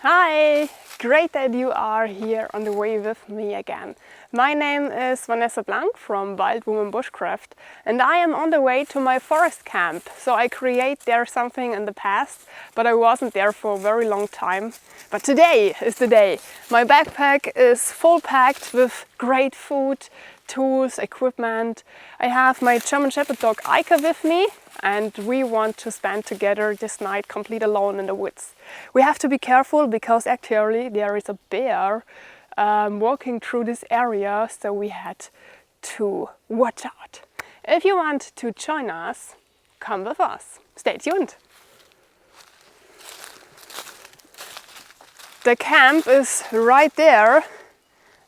Hi! Great that you are here on the way with me again. My name is Vanessa Blank from Women Bushcraft and I am on the way to my forest camp. So I create there something in the past, but I wasn't there for a very long time. But today is the day. My backpack is full packed with great food, tools, equipment. I have my German Shepherd dog Eike with me and we want to spend together this night complete alone in the woods. We have to be careful because actually there is a bear walking through this area, so we had to watch out. If you want to join us, come with us. Stay tuned. The camp is right there.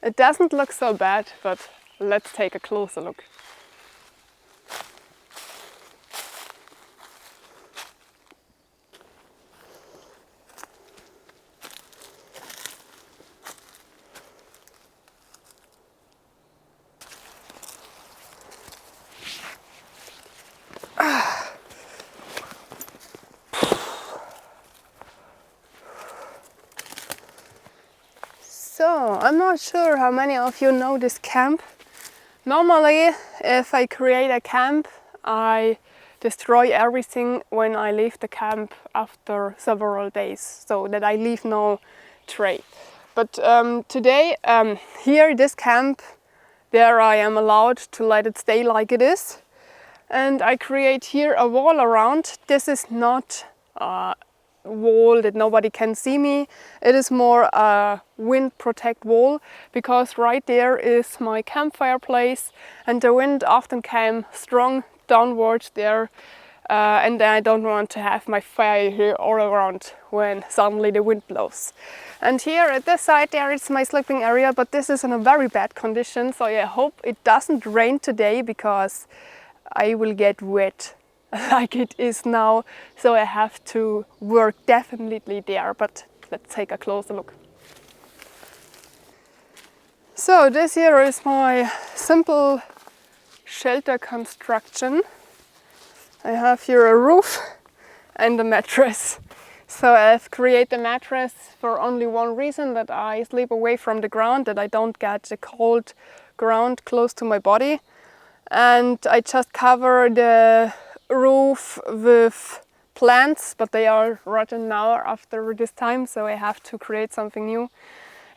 It doesn't look so bad, but let's take a closer look. So, I'm not sure how many of you know this camp. Normally, if I create a camp, I destroy everything when I leave the camp after several days, so that I leave no trace. But today, here, this camp, there I am allowed to let it stay like it is. And I create here a wall around. This is not a wall that nobody can see me. It is more a wind protect wall because right there is my campfire place and the wind often came strong downwards there and I don't want to have my fire here all around when suddenly the wind blows. And here at this side there is my sleeping area, but this is in a very bad condition, so I hope it doesn't rain today because I will get wet like it is now, so I have to work definitely there, but let's take a closer look. So this here is my simple shelter construction. I have here a roof and a mattress. So I've created the mattress for only one reason, that I sleep away from the ground, that I don't get the cold ground close to my body. And I just cover the roof with plants, but they are rotten now after this time, so I have to create something new.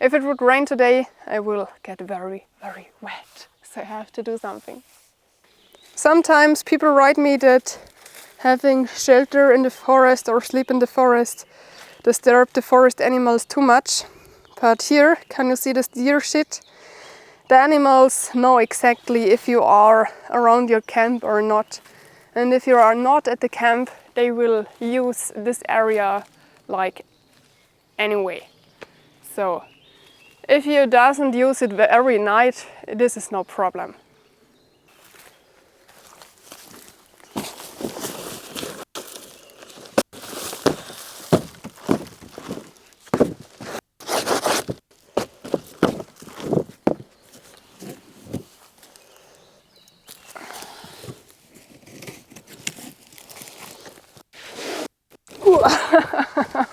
If it would rain today, I will get very, very wet, so I have to do something. Sometimes people write me that having shelter in the forest or sleep in the forest disturb the forest animals too much. But here, can you see this deer shit? The animals know exactly if you are around your camp or not. And if you are not at the camp, they will use this area like anyway. So if you doesn't use it every night, this is no problem.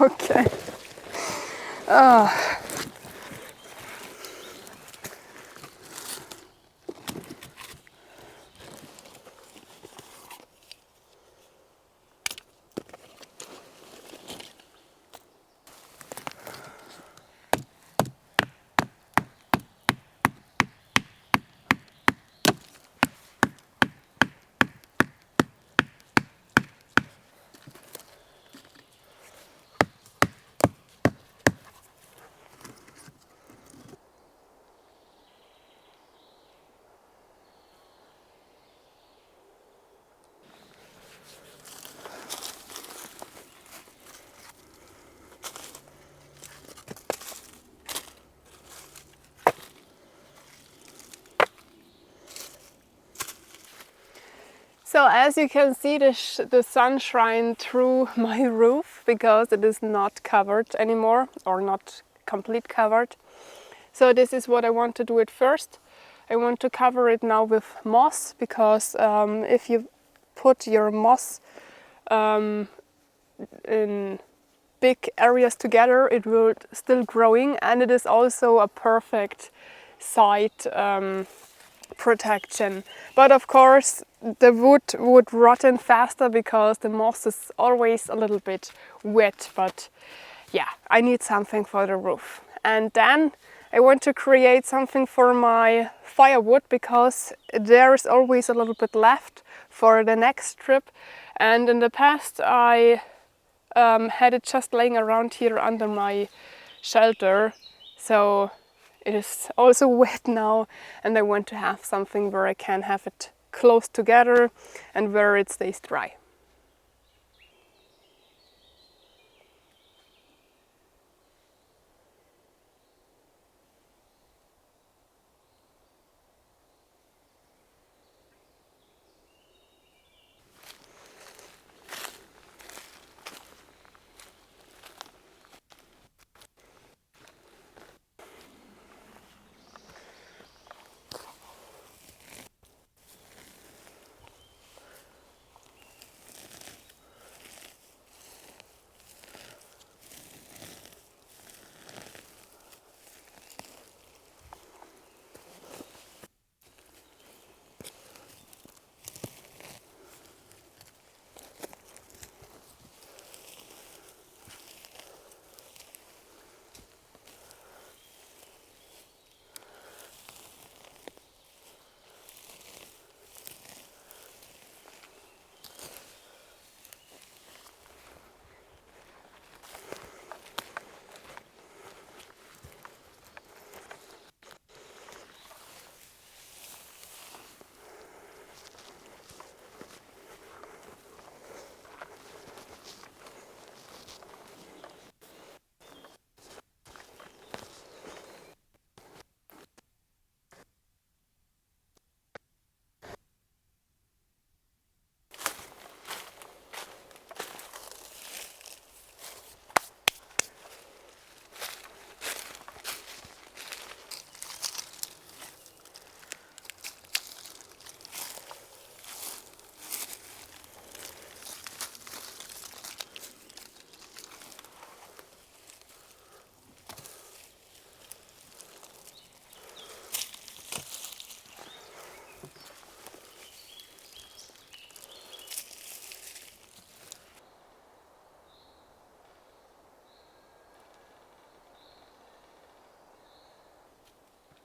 Okay. So as you can see, the sun shines through my roof because it is not covered anymore, or not complete covered. So this is what I want to do at first. I want to cover it now with moss because if you put your moss in big areas together, it will still growing, and it is also a perfect side protection. But of course the wood would rotten faster because the moss is always a little bit wet. But yeah, I need something for the roof. And then I want to create something for my firewood, because there is always a little bit left for the next trip. And in the past I had it just laying around here under my shelter, so it is also wet now, and I want to have something where I can have it close together and where it stays dry.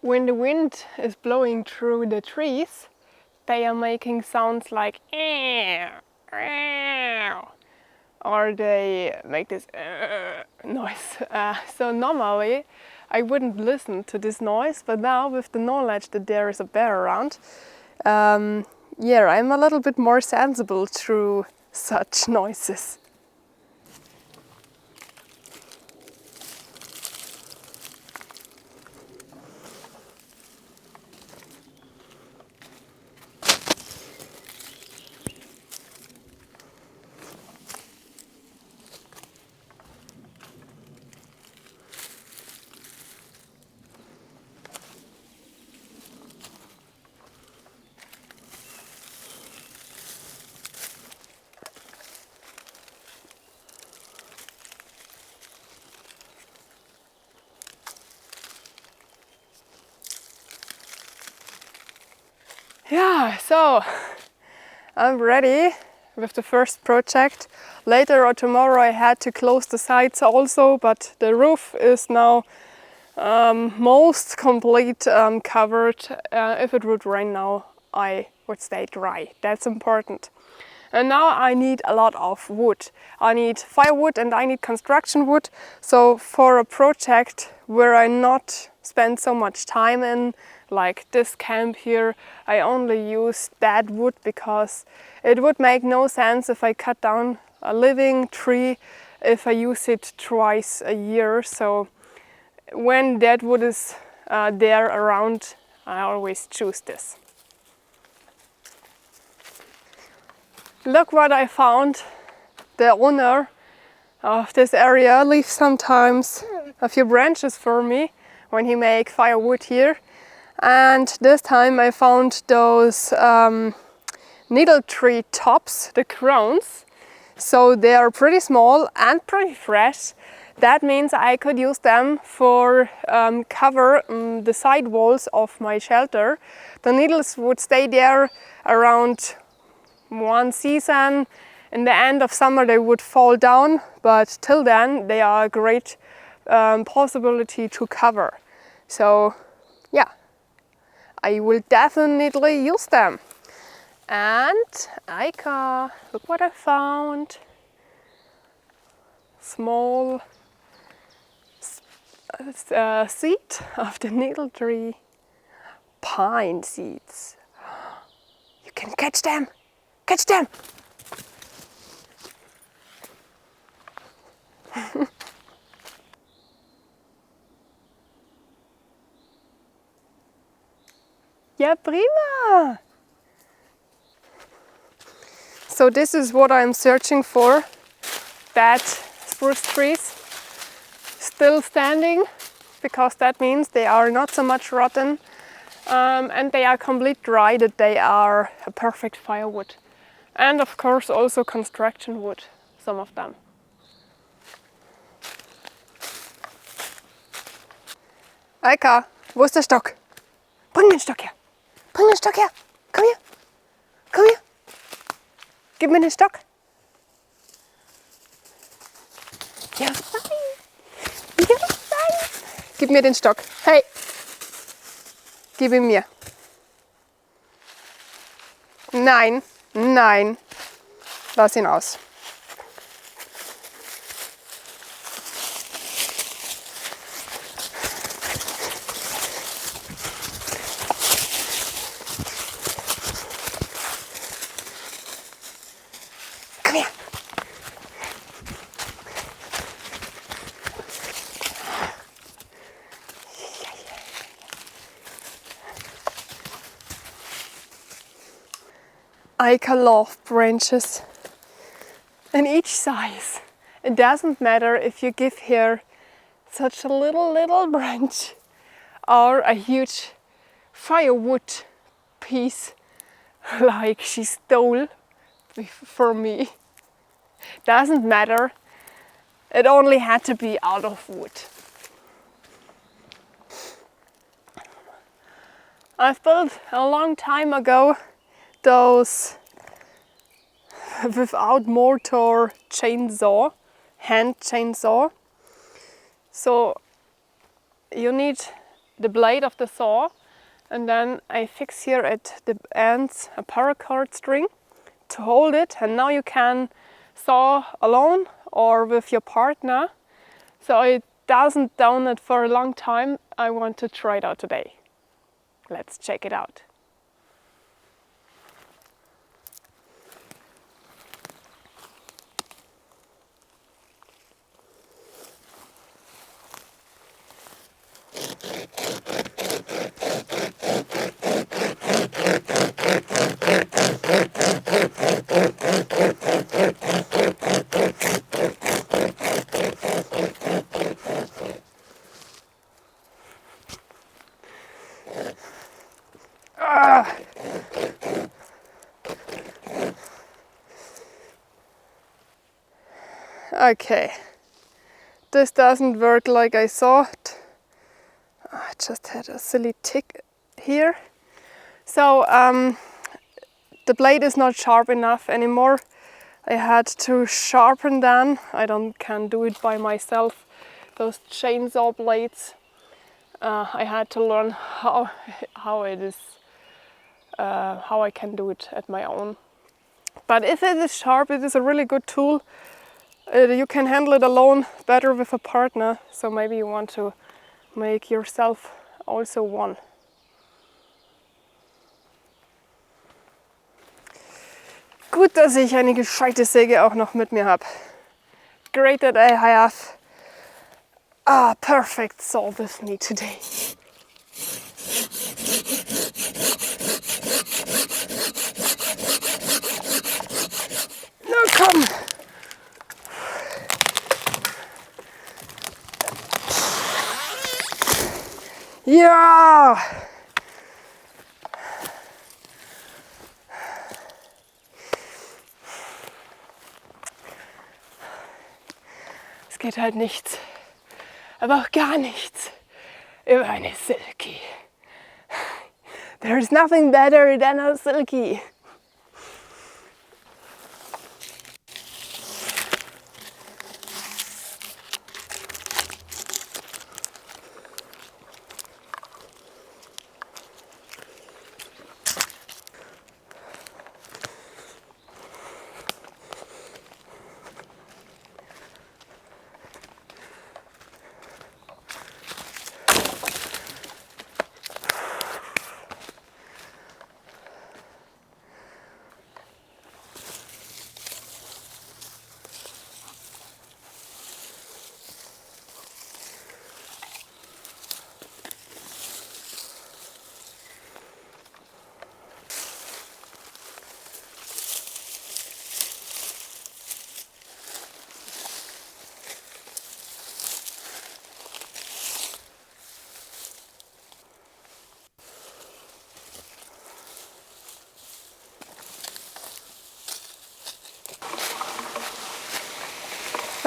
When the wind is blowing through the trees, they are making sounds like or they make this noise. So normally I wouldn't listen to this noise, but now with the knowledge that there is a bear around, yeah, I'm a little bit more sensible through such noises. Yeah, so I'm ready with the first project. Later or tomorrow I had to close the sides also, but the roof is now most complete covered. If it would rain now, I would stay dry. That's important. And now I need a lot of wood. I need firewood and I need construction wood. So for a project where I not spend so much time in, like this camp here, I only use that wood because it would make no sense if I cut down a living tree if I use it twice a year. So when that wood is there around, I always choose this. Look what I found. The owner of this area leaves sometimes a few branches for me when he makes firewood here. And this time I found those needle tree tops, the crowns. So they are pretty small and pretty fresh. That means I could use them for cover the side walls of my shelter. The needles would stay there around one season. In the end of summer they would fall down, but till then they are a great possibility to cover. So yeah, I will definitely use them. And Aika, look what I found. Small seed of the needle tree. Pine seeds. You can catch them! Catch them! Ja, prima! So this is what I'm searching for. Bad spruce trees still standing, because that means they are not so much rotten and they are completely dry, that they are a perfect firewood. And of course also construction wood, some of them. Eika, wo ist der Stock? Bring den Stock her! Bring den Stock her! Komm her! Komm her! Gib mir den Stock! Ja, fein! Ja, fein! Gib mir den Stock! Hey! Gib ihn mir! Nein! Nein! Lass ihn aus! I love branches in each size. It doesn't matter if you give her such a little branch or a huge firewood piece like she stole from me. Doesn't matter. It only had to be out of wood. I've built a long time ago those without mortar chainsaw, hand chainsaw. So you need the blade of the saw, and then I fix here at the ends a paracord string to hold it, and now you can saw alone or with your partner. So it doesn't done it for a long time. I want to try it out today. Let's check it out. Okay, this doesn't work like I thought. I just had a silly tick here. So the blade is not sharp enough anymore. I had to sharpen them. Can't do it by myself. Those chainsaw blades. I had to learn how it is, how I can do it at my own. But if it is sharp, it is a really good tool. You can handle it alone better with a partner. So maybe you want to make yourself also one. Gut, dass ich eine gescheite Säge auch noch mit mir habe. Great that I have a perfect saw with me today. Na komm! Ja! geht halt nichts, aber auch gar nichts über eine Silky. There's nothing better than a Silky.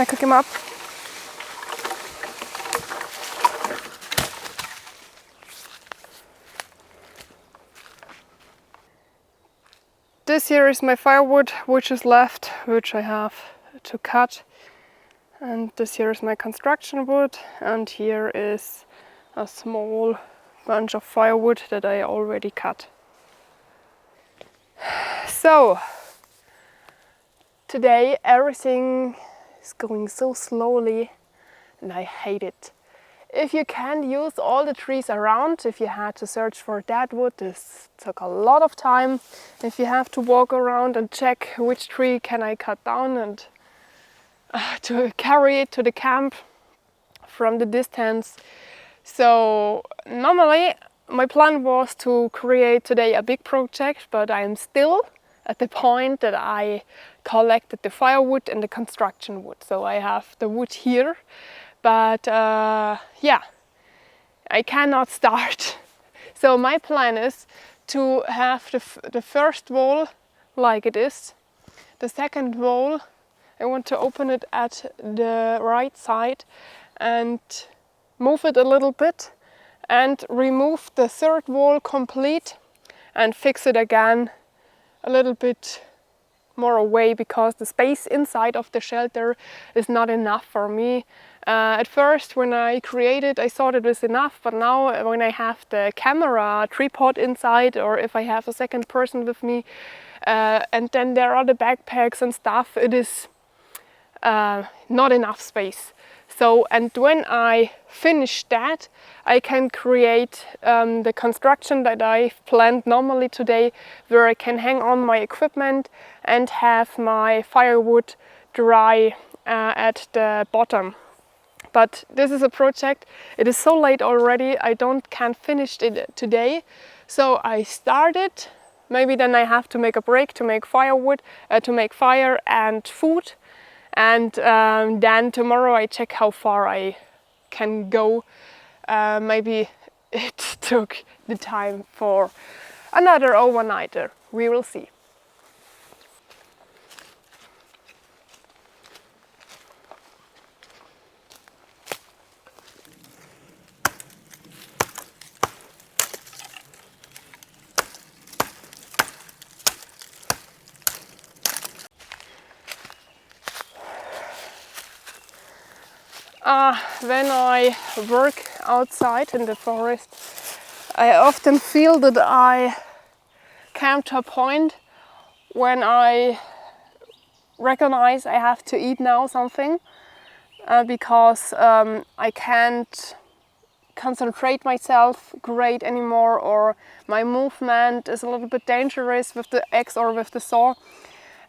I cook him up. This here is my firewood, which is left, which I have to cut. And this here is my construction wood, and here is a small bunch of firewood that I already cut. So, today everything is going so slowly and I hate it. If you can't use all the trees around, if you had to search for dead wood, this took a lot of time. If you have to walk around and check which tree can I cut down and to carry it to the camp from the distance. So normally my plan was to create today a big project, but I am still at the point that I collected the firewood and the construction wood. So I have the wood here, but yeah, I cannot start. So my plan is to have the first wall like it is. The second wall, I want to open it at the right side and move it a little bit and remove the third wall complete and fix it again a little bit more away, because the space inside of the shelter is not enough for me. At first when I created, I thought it was enough, but now when I have the camera tripod inside, or if I have a second person with me, and then there are the backpacks and stuff, it is not enough space. So, and when I finish that, I can create the construction that I planned normally today, where I can hang on my equipment and have my firewood dry at the bottom. But this is a project, it is so late already, I can't finish it today. So I started, maybe then I have to make a break to make firewood, to make fire and food. And then tomorrow I check how far I can go. Maybe it took the time for another overnighter. We will see. When I work outside in the forest, I often feel that I come to a point when I recognize I have to eat now something, because I can't concentrate myself great anymore, or my movement is a little bit dangerous with the axe or with the saw.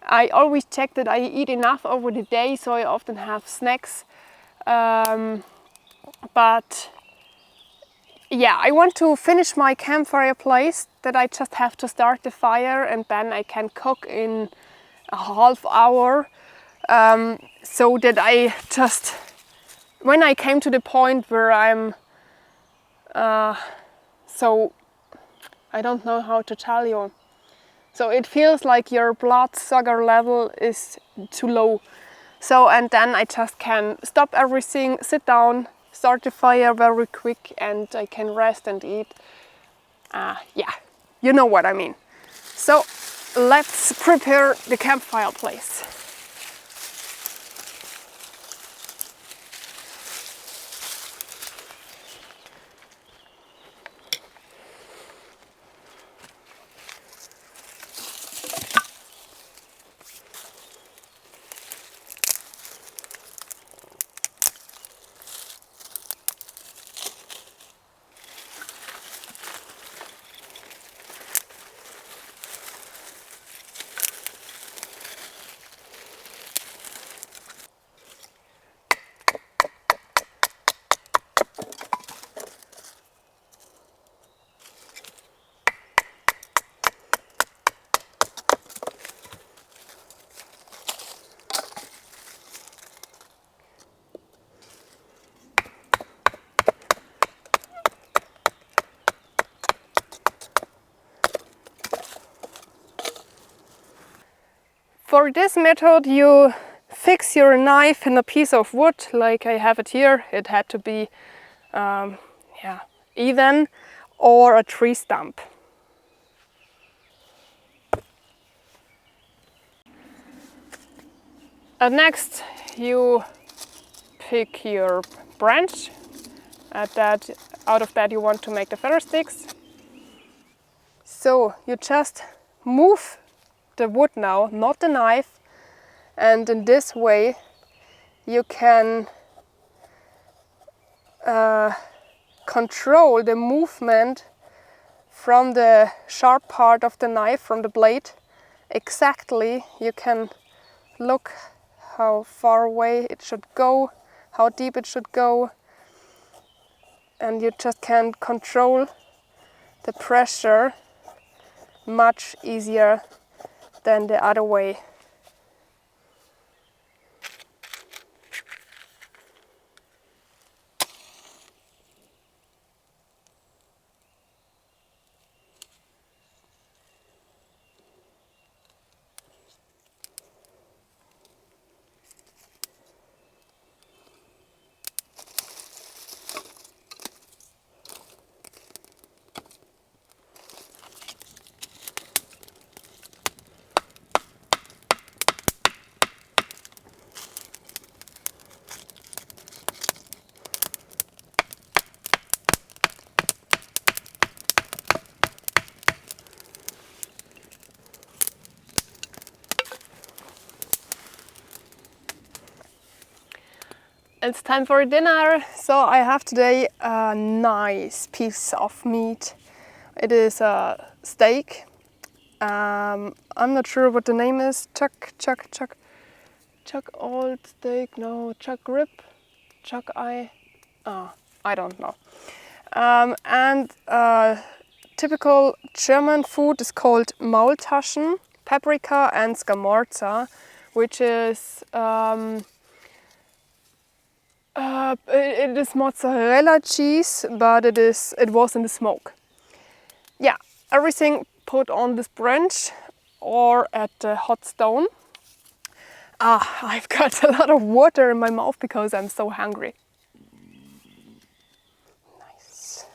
I always check that I eat enough over the day, so I often have snacks. But yeah, I want to finish my campfire place, that I just have to start the fire and then I can cook in a half hour, so that I just, when I came to the point where I'm so I don't know how to tell you, so it feels like your blood sugar level is too low. So, and then I just can stop everything, sit down, start the fire very quick, and I can rest and eat. Yeah, you know what I mean. So let's prepare the campfire place. For this method, you fix your knife in a piece of wood, like I have it here. It had to be yeah, even, or a tree stump. And next, you pick your branch. Out of that, you want to make the feather sticks. So you just move the wood now, not the knife, and in this way you can control the movement from the sharp part of the knife, from the blade. Exactly, you can look how far away it should go, how deep it should go, and you just can control the pressure much easier than the other way. It's time for dinner. So I have today a nice piece of meat. It is a steak. I'm not sure what the name is. Chuck old steak, no, chuck rib, chuck eye. I don't know. And typical German food is called Maultaschen, paprika and scamorza, which is it is mozzarella cheese, but it was in the smoke. Yeah, everything put on this branch or at the hot stone. I've got a lot of water in my mouth because I'm so hungry. Nice.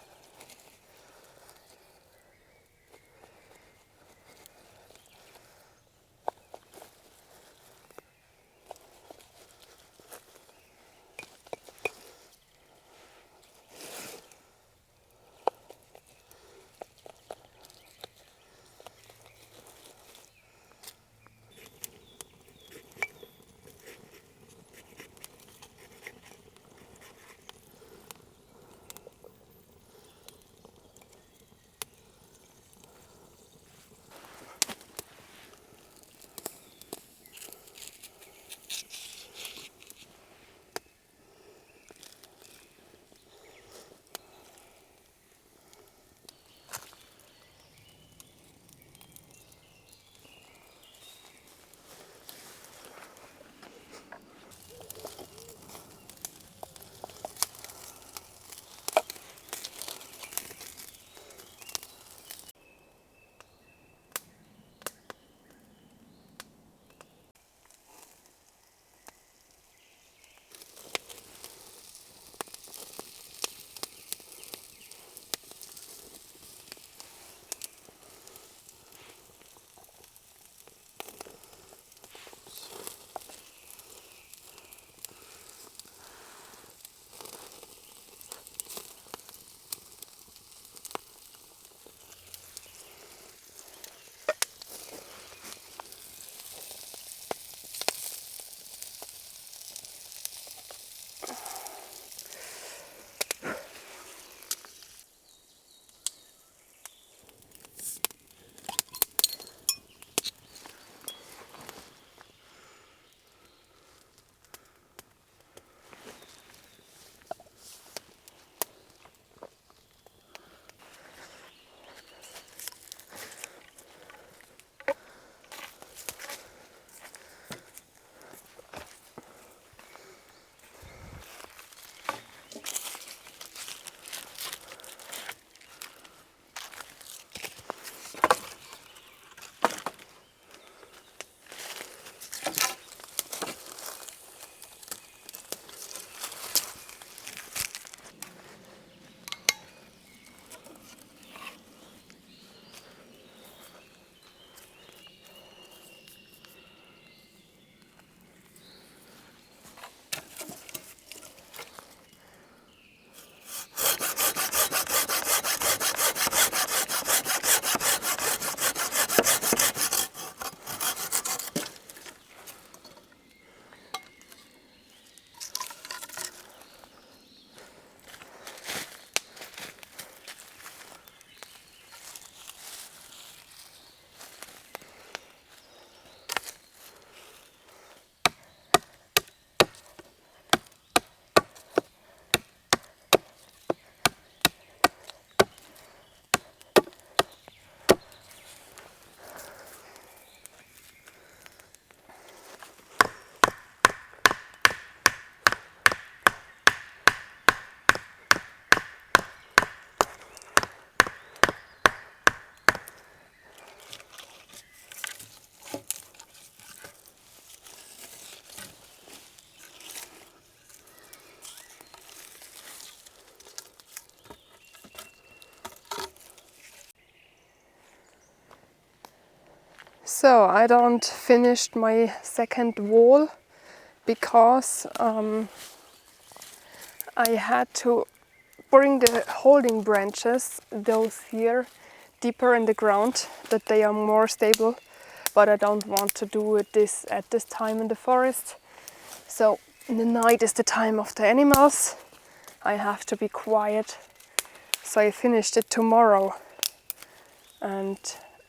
So I don't finished my second wall because I had to bring the holding branches, those here, deeper in the ground, that they are more stable. But I don't want to do it at this time in the forest. So the night is the time of the animals. I have to be quiet. So I finished it tomorrow. And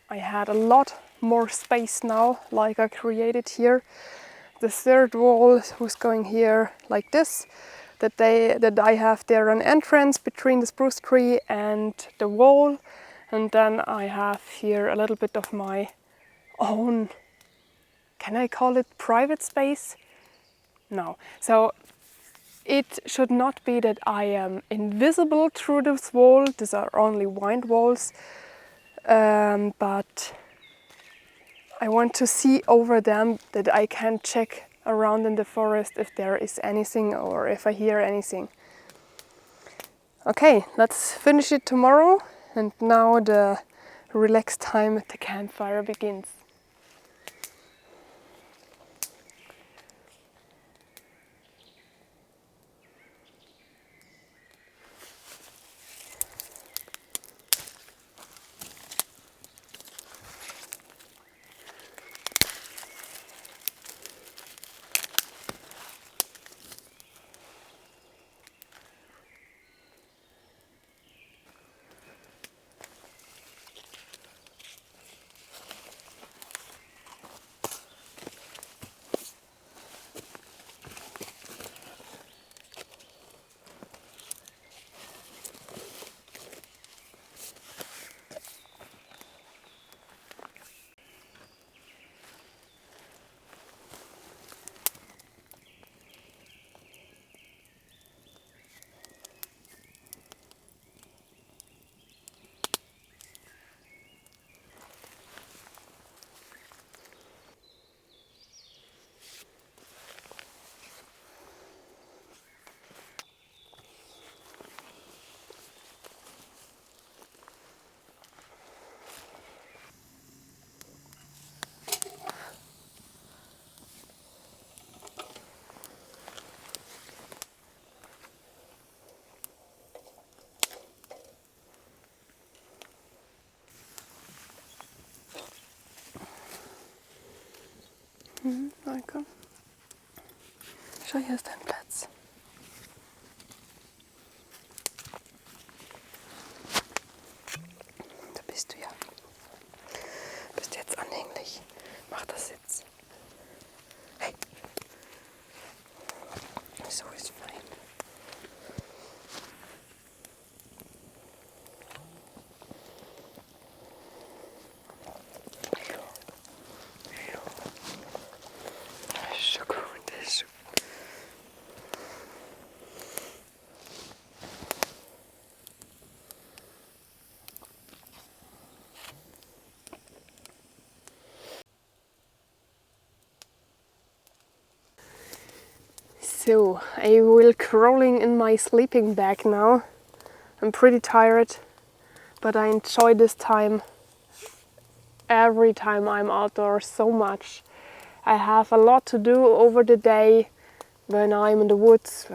I had a lot more space now, like I created here. The third wall was going here like this, that I have there an entrance between the spruce tree and the wall, and then I have here a little bit of my own, can I call it private space? No. So it should not be that I am invisible through this wall. These are only wind walls, but I want to see over them, that I can check around in the forest if there is anything or if I hear anything. Okay, let's finish it tomorrow, and now the relaxed time at the campfire begins. Danke. Schau, hier ist dein Platz. Da bist du ja. Bist jetzt anhänglich. Mach das jetzt. Hey. So ist fein. So, I will crawling in my sleeping bag now. I'm pretty tired, but I enjoy this time every time I'm outdoors so much. I have a lot to do over the day when I'm in the woods,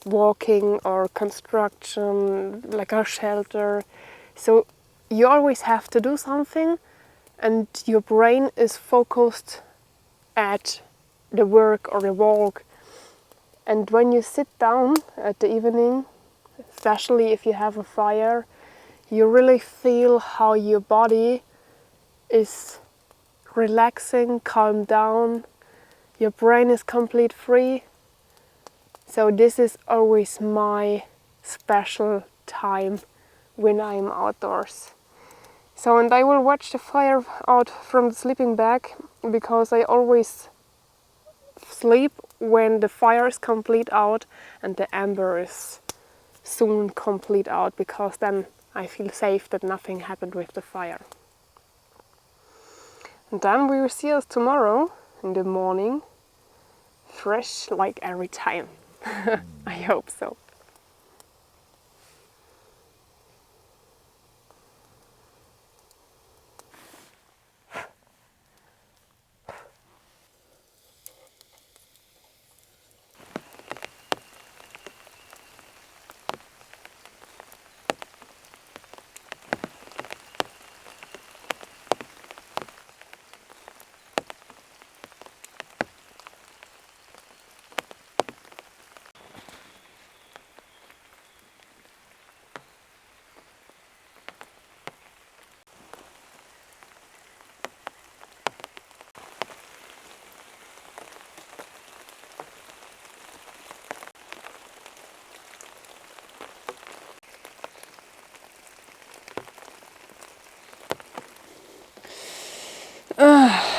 walking or construction, like a shelter. So you always have to do something, and your brain is focused at the work or the walk. And when you sit down at the evening, especially if you have a fire, you really feel how your body is relaxing, calm down, your brain is complete free. So this is always my special time when I'm outdoors. So, and I will watch the fire out from the sleeping bag, because I always sleep when the fire is complete out and the ember is soon complete out, because then I feel safe that nothing happened with the fire. And then we will see us tomorrow in the morning, fresh like every time. I hope so.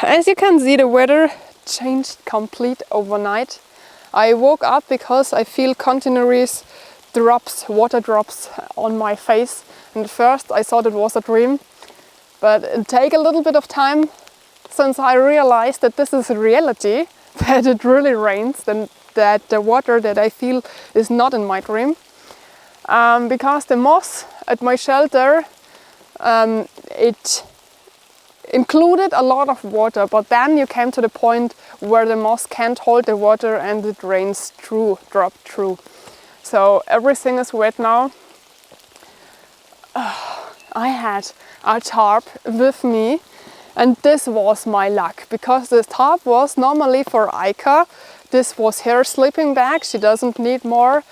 As you can see, the weather changed complete overnight. I woke up because I feel continuous drops, water drops on my face. And at first I thought it was a dream, but it take a little bit of time since I realized that this is reality, that it really rains and that the water that I feel is not in my dream. Because the moss at my shelter, it included a lot of water, but then you came to the point where the moss can't hold the water and it rains through, drop through. So everything is wet now. I had a tarp with me, and this was my luck, because the tarp was normally for Aika. This was her sleeping bag, she doesn't need more.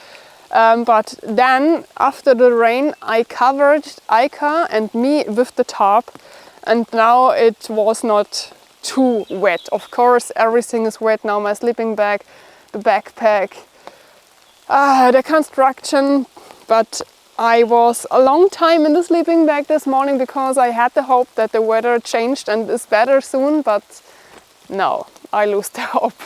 But then after the rain I covered Aika and me with the tarp, and now it was not too wet. Of course everything is wet now, my sleeping bag, the backpack, the construction, but I was a long time in the sleeping bag this morning because I had the hope that the weather changed and is better soon, but no, I lose the hope.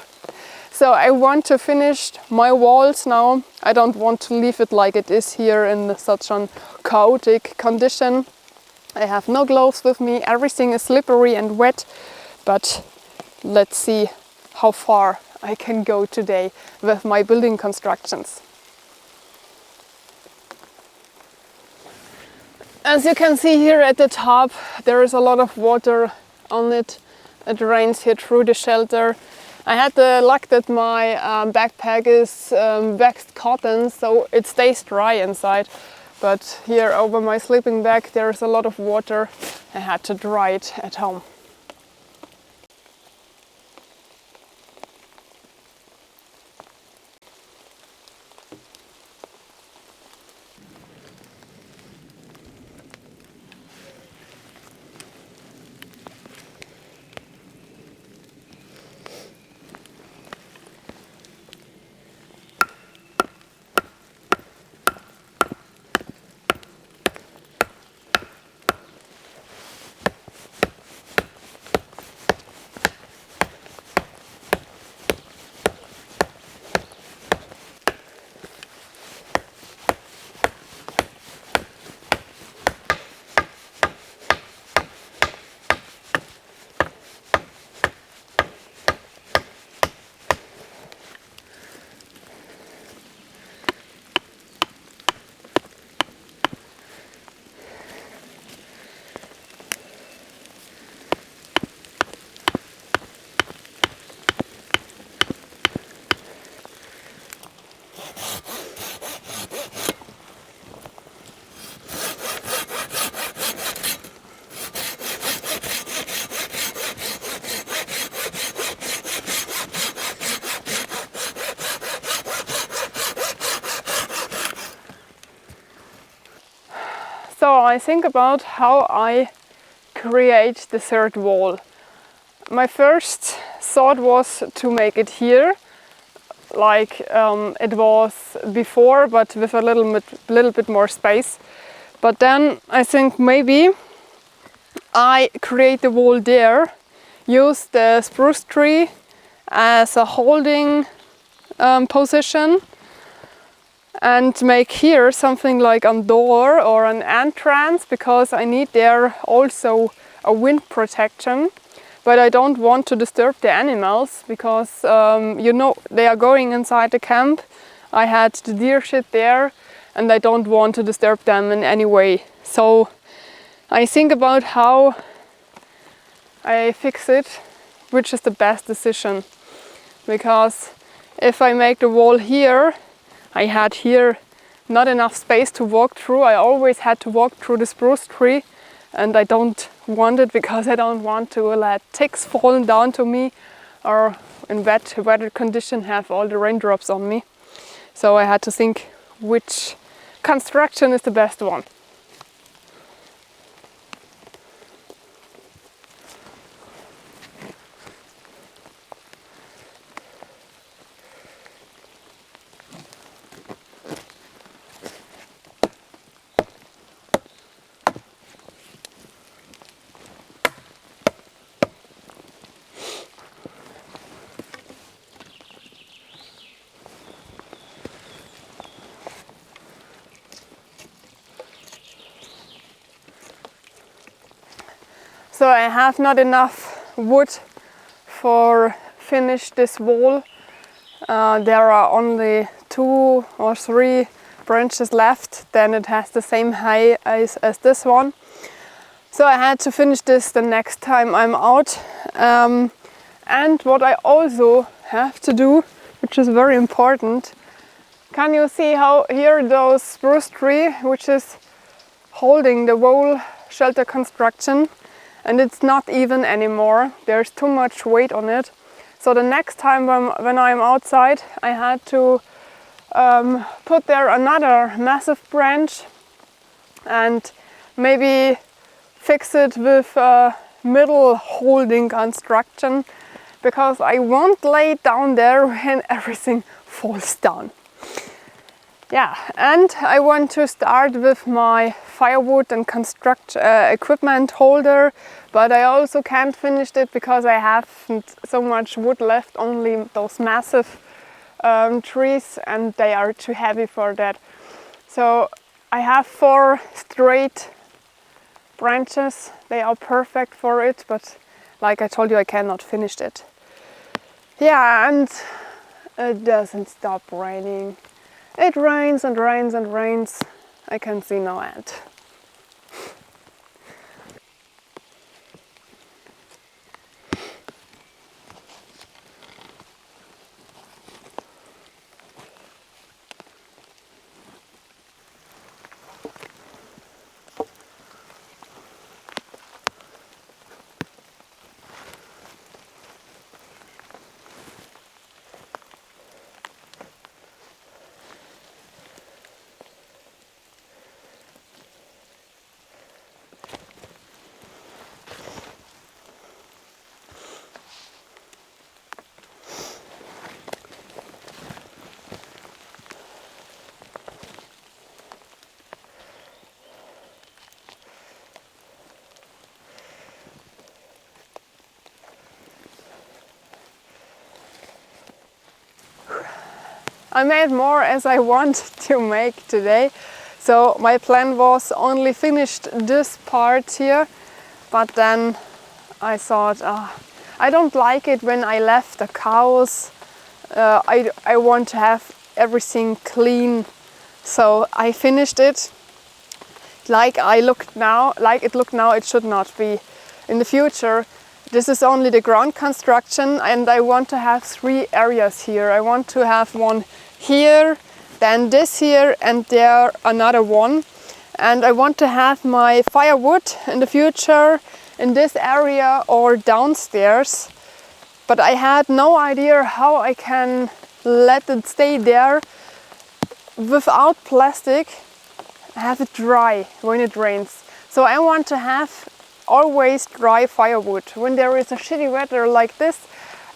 So I want to finish my walls now. I don't want to leave it like it is here in such a chaotic condition. I have no gloves with me, everything is slippery and wet, but let's see how far I can go today with my building constructions. As you can see here at the top, there is a lot of water on it. It rains here through the shelter. I had the luck that my backpack is waxed cotton, so it stays dry inside. But here over my sleeping bag there's a lot of water. I had to dry it at home. So I think about how I create the third wall. My first thought was to make it here, like it was before, but with a little bit more space. But then I think maybe I create the wall there, use the spruce tree as a holding position, and make here something like a door or an entrance, because I need there also a wind protection. But I don't want to disturb the animals, because you know, they are going inside the camp. I had the deer shit there and I don't want to disturb them in any way. So I think about how I fix it, which is the best decision. Because if I make the wall here, I had here not enough space to walk through. I always had to walk through the spruce tree, and I don't want it, because I don't want to let ticks falling down to me, or in wet weather condition have all the raindrops on me. So I had to think which construction is the best one. So I have not enough wood for finish this wall. There are only 2 or 3 branches left, then it has the same height as this one. So I had to finish this the next time I'm out. And what I also have to do, which is very important, can you see how here those spruce tree, which is holding the whole shelter construction, and it's not even anymore. There's too much weight on it. So the next time when I'm outside, I had to put there another massive branch and maybe fix it with a middle holding construction, because I won't lay it down there when everything falls down. Yeah, and I want to start with my firewood and construct equipment holder, but I also can't finish it because I haven't so much wood left, only those massive trees, and they are too heavy for that. So I have 4 straight branches. They are perfect for it, but like I told you, I cannot finish it. Yeah, and it doesn't stop raining. It rains and rains and rains. I can see no end. I made more as I want to make today. So my plan was only finished this part here, but then I thought, I don't like it when I left the cows. I want to have everything clean. So I finished it like it looked now, it should not be. In the future, this is only the ground construction, and I want to have 3 areas here. I want to have one here, then this here, and there another one. And I want to have my firewood in the future in this area or downstairs. But I had no idea how I can let it stay there without plastic, have it dry when it rains. So I want to have always dry firewood. When there is a shitty weather like this,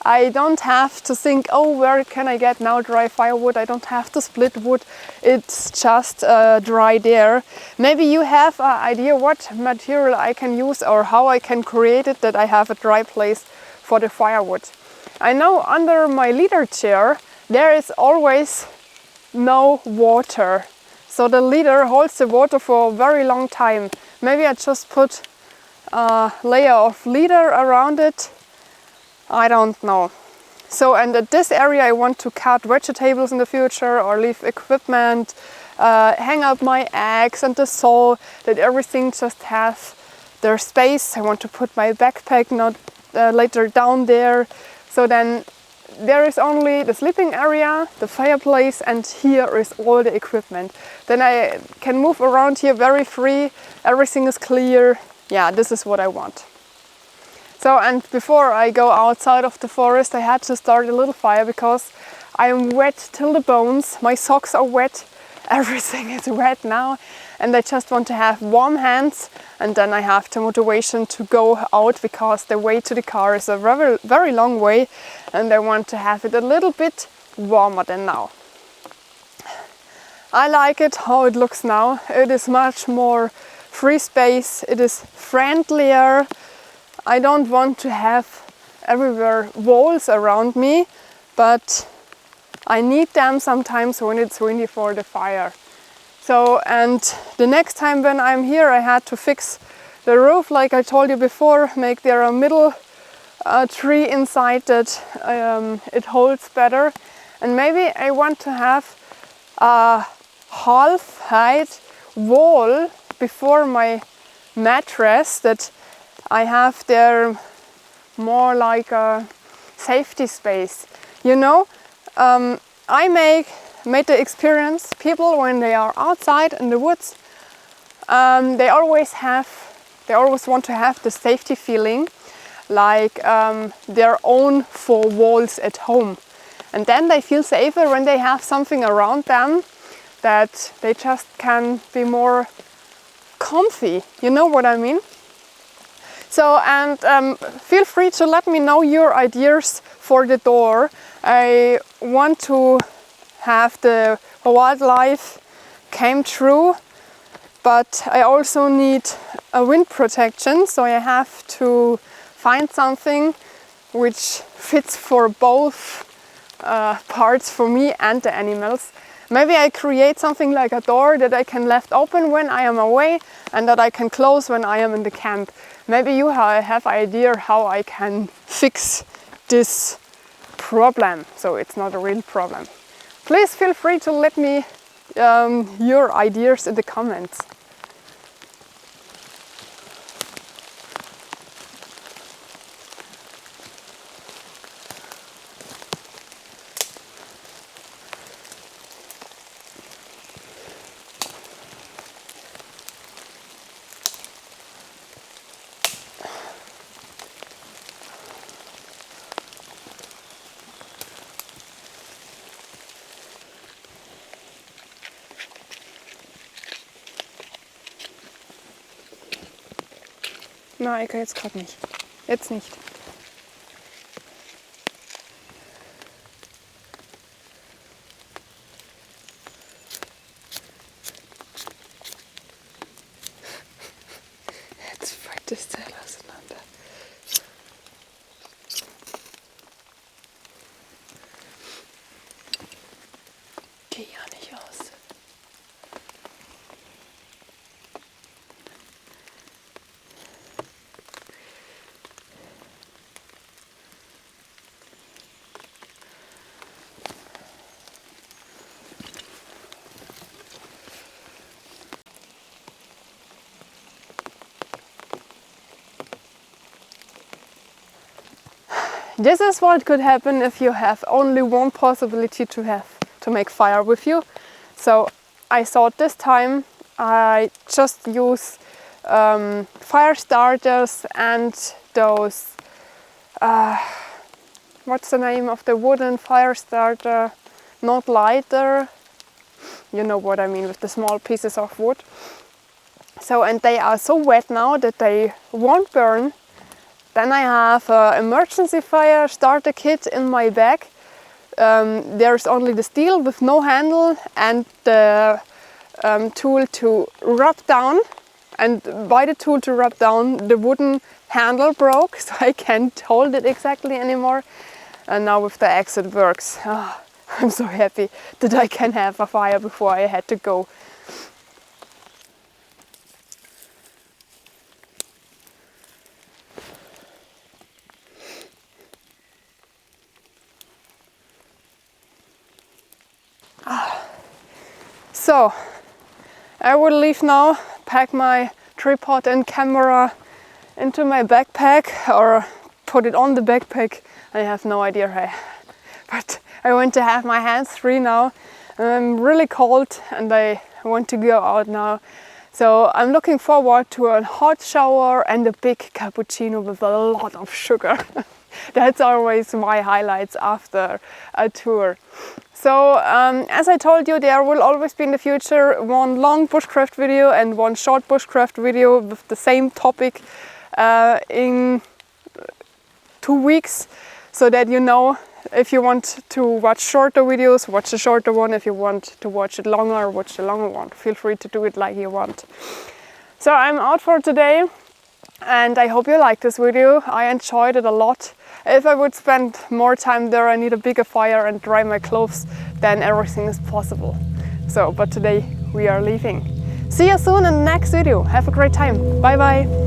I don't have to think, oh, where can I get now dry firewood? I don't have to split wood. It's just dry there. Maybe you have an idea what material I can use or how I can create it that I have a dry place for the firewood. I know under my leader chair there is always no water. So the leader holds the water for a very long time. Maybe I just put a layer of leader around it. I don't know. So, and at this area I want to cut vegetables in the future or leave equipment, hang up my axe and the saw, that everything just has their space. I want to put my backpack not later down there. So then there is only the sleeping area, the fireplace, and here is all the equipment. Then I can move around here very free, everything is clear. Yeah, this is what I want. So, and before I go outside of the forest, I had to start a little fire because I am wet till the bones. My socks are wet, everything is wet now, and I just want to have warm hands, and then I have the motivation to go out because the way to the car is a very, very long way, and I want to have it a little bit warmer than now. I like it how it looks now. It is much more free space, it is friendlier. I don't want to have everywhere walls around me, but I need them sometimes when it's windy for the fire. So, and the next time when I'm here I had to fix the roof, like I told you before, make there a middle tree inside that it holds better. And maybe I want to have a half height wall before my mattress, that I have there more like a safety space. You know, I made the experience, people when they are outside in the woods, they always want to have the safety feeling, like their own four walls at home. And then they feel safer when they have something around them, that they just can be more comfy. You know what I mean? So, and feel free to let me know your ideas for the door. I want to have the wildlife came true, but I also need a wind protection, so I have to find something which fits for both parts, for me and the animals. Maybe I create something like a door that I can left open when I am away and that I can close when I am in the camp. Maybe you have idea how I can fix this problem, so it's not a real problem. Please feel free to let me your ideas in the comments. Nein, Eike, jetzt gerade nicht. Jetzt nicht. Jetzt fällt das Teil auseinander. Geh ja nicht aus. This is what could happen if you have only one possibility to make fire with you. So I thought this time I just use fire starters and those, what's the name of the wooden fire starter? Not lighter, you know what I mean, with the small pieces of wood. So, and they are so wet now that they won't burn. Then I have an emergency fire starter kit in my bag. There's only the steel with no handle and the tool to rub down. And by the tool to rub down, the wooden handle broke, so I can't hold it exactly anymore. And now with the axe it works. Oh, I'm so happy that I can have a fire before I had to go. So, I will leave now, pack my tripod and camera into my backpack, or put it on the backpack. I have no idea how. But I want to have my hands free now. I'm really cold and I want to go out now. So I'm looking forward to a hot shower and a big cappuccino with a lot of sugar. That's always my highlights after a tour. So as I told you, there will always be in the future one long bushcraft video and one short bushcraft video with the same topic in 2 weeks, so that you know, if you want to watch shorter videos, watch the shorter one. If you want to watch it longer, watch the longer one. Feel free to do it like you want. So I'm out for today and I hope you liked this video. I enjoyed it a lot. If I would spend more time there, I need a bigger fire and dry my clothes, then everything is possible. So, but today we are leaving. See you soon in the next video. Have a great time. Bye bye.